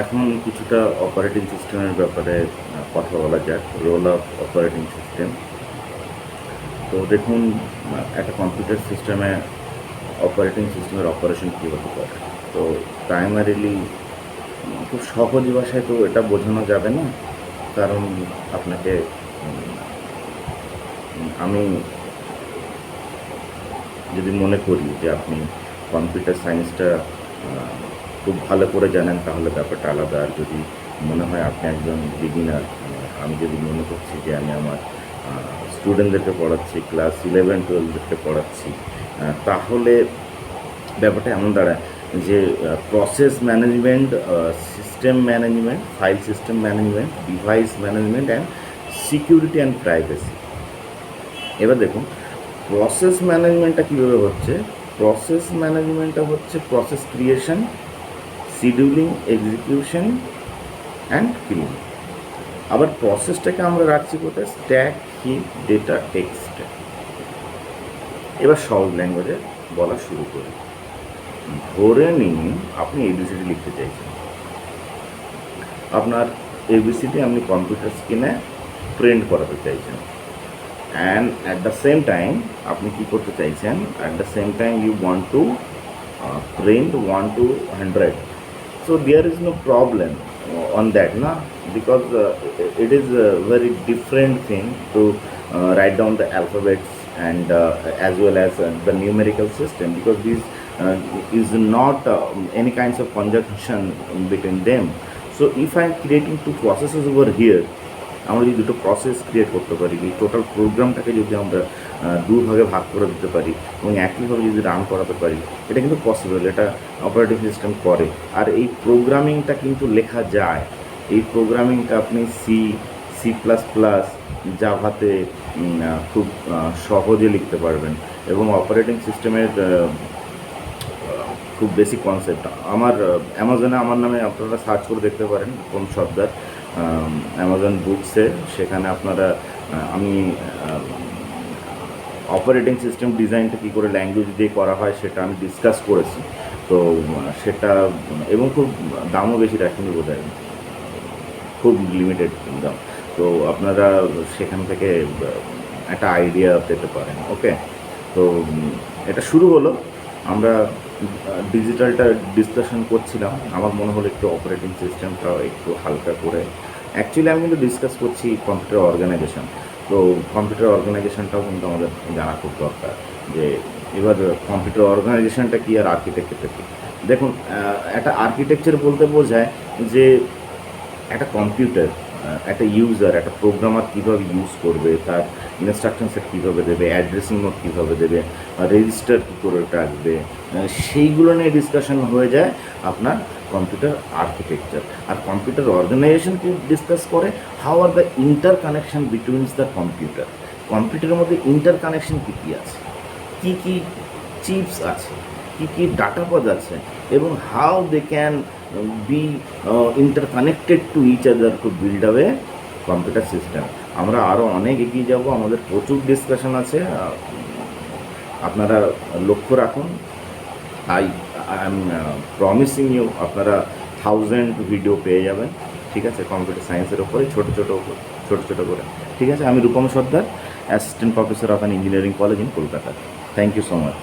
এখন কিছুটা অপারেটিং সিস্টেমের ব্যাপারে কথা বলা যাক, রোল অফ অপারেটিং সিস্টেম। তো দেখুন, একটা কম্পিউটার সিস্টেমে অপারেটিং সিস্টেমের অপারেশন কীভাবে করে। তো প্রাইমারিলি খুব সহজ ভাষায় তো এটা বোঝানো যাবে না, কারণ আপনাকে আমি যদি মনে করি যে আপনি কম্পিউটার সায়েন্সটা খুব ভালো করে জানেন, তাহলে ব্যাপারটা আলাদা। আর যদি মনে হয় আপনি একজন বিগিনার, আমি যদি মনে করছি যে আমি আমার স্টুডেন্টদেরকে পড়াচ্ছি, ক্লাস 11-12দেরকে পড়াচ্ছি, তাহলে ব্যাপারটা এমন দাঁড়ায় যে process management, system management, file system management, device management and security and privacy. এবার দেখুন, প্রসেস ম্যানেজমেন্টটা কীভাবে হচ্ছে। প্রসেস ম্যানেজমেন্টটা হচ্ছে process creation, scheduling, execution and cleaning. আবার প্রসেসটাকে আমরা রাখছি কোথায়, স্ট্যাক, হিপ, ডেটা, টেক্সট। এবার সহজ ল্যাঙ্গুয়েজে বলা শুরু করি। ধরে নিন আপনি এবিসিডি লিখতে চাইছেন। আপনার এবিসিডি আপনি কম্পিউটার স্ক্রিনে প্রিন্ট করাতে চাইছেন, and at the same time আপনি কী করতে চাইছেন, at the same time you want to print 1 to 100. So there is no problem on that, na, because it is a very different thing to write down the alphabets and as well as the numerical system, because this is not any kinds of conjunction between them. So if I am creating two processes over here, আমরা যদি দুটো process create করতে পারি, এই total প্রোগ্রামটাকে যদি আমরা দুভাগে ভাগ করে দিতে পারি এবং একইভাবে যদি রান করাতে পারি, এটা কিন্তু পসিবল, এটা অপারেটিং সিস্টেম করে। আর এই প্রোগ্রামিংটা কিন্তু লেখা যায়। এই প্রোগ্রামিংটা আপনি সি প্লাস প্লাস, জাভাতে খুব সহজে লিখতে পারবেন, এবং অপারেটিং সিস্টেমের খুব বেসিক কনসেপ্ট আমার অ্যামাজনে আমার নামে আপনারা সার্চ করে দেখতে পারেন কোন শব্দার, অ্যামাজন বুকসে। সেখানে আপনারা আমি অপারেটিং সিস্টেম ডিজাইনটা কী করে ল্যাঙ্গুয়েজ দিয়ে করা হয় সেটা আমি ডিসকাস করেছি। তো সেটা, এবং খুব দামও বেশি রাখিনি বোধহয়, খুব লিমিটেড দাম। তো আপনারা সেখান থেকে একটা আইডিয়া পেতে পারেন। ওকে, তো এটা শুরু হলো। আমরা ডিজিটালটা ডিসকাশন করছিলাম, আমার মনে হলো একটু অপারেটিং সিস্টেমটা একটু হালকা করে। অ্যাকচুয়ালি আমি কিন্তু ডিসকাস করছি কম্পিউটার অর্গানাইজেশন। তো কম্পিউটার অর্গানাইজেশনটাও কিন্তু আমাদের জানা খুব দরকার, যে এবার কম্পিউটার অর্গানাইজেশনটা কী আর আর্কিটেকচারটা কী। দেখুন, একটা আর্কিটেকচার বলতে বোঝায় যে একটা কম্পিউটার, একটা ইউজার, একটা প্রোগ্রামার কীভাবে ইউজ করবে, তার ইনস্ট্রাকশন সেট কীভাবে দেবে, অ্যাড্রেসিং মোড কীভাবে দেবে, রেজিস্টার কী করে রাখবে, সেইগুলো নিয়ে ডিসকাশন হয়ে যায় আপনার কম্পিউটার আর্কিটেকচার। আর কম্পিউটার অর্গানাইজেশন কি ডিসকাস করে, how are the interconnection betweens the computer. কম্পিউটারের মধ্যে ইন্টার কানেকশন কী কী আছে, কী কী চিপস আছে, কী কী ডাটা পদ আছে, এবং how they can be interconnected to each other to build a computer system. আমরা আরও অনেক এগিয়ে যাব, আমাদের প্রচুর ডিসকাশন আছে, আপনারা লক্ষ্য রাখুন। আই এম প্রমিসিং ইউ, আপনারা 1000 ভিডিও পেয়ে যাবেন, ঠিক আছে, কম্পিউটার সায়েন্সের ওপরে ছোটো ছোটো করে। ঠিক আছে, আমি Rupam Sardar, assistant professor of an engineering college in Kolkata. Thank you so much.